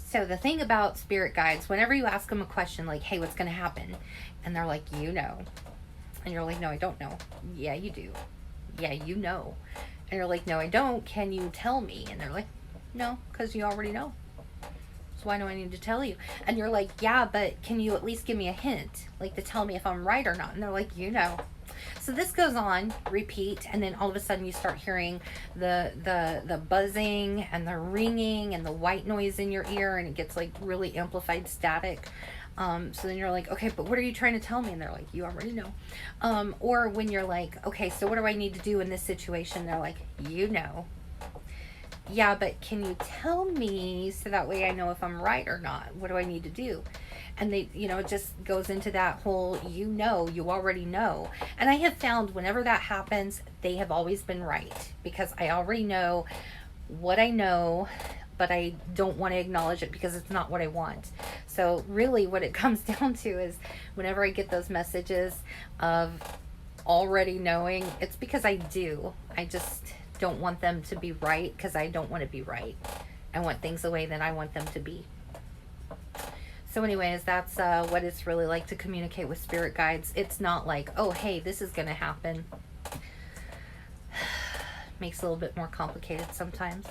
So the thing about spirit guides, whenever you ask them a question like, hey, what's going to happen? And they're like, you know. And you're like, no, I don't know. Yeah, you do. Yeah, you know. And you're like, no, I don't. Can you tell me? And they're like, no, because you already know. So why do I need to tell you? And you're like, yeah, but can you at least give me a hint? Like to tell me if I'm right or not? And they're like, you know. So this goes on, repeat, and then all of a sudden you start hearing the buzzing and the ringing and the white noise in your ear, and it gets like really amplified static. So then you're like, okay, but what are you trying to tell me? And they're like, you already know. Or when you're like, okay, so what do I need to do in this situation? They're like, you know. Yeah, but can you tell me so that way I know if I'm right or not? What do I need to do? And they, it just goes into that whole, you already know. And I have found whenever that happens, they have always been right because I already know what I know, but I don't want to acknowledge it because it's not what I want. So really what it comes down to is whenever I get those messages of already knowing, it's because I do. I just don't want them to be right because I don't want to be right. I want things the way that I want them to be. So anyways, that's what it's really like to communicate with spirit guides. It's not like, oh, hey, this is going to happen. Makes it a little bit more complicated sometimes.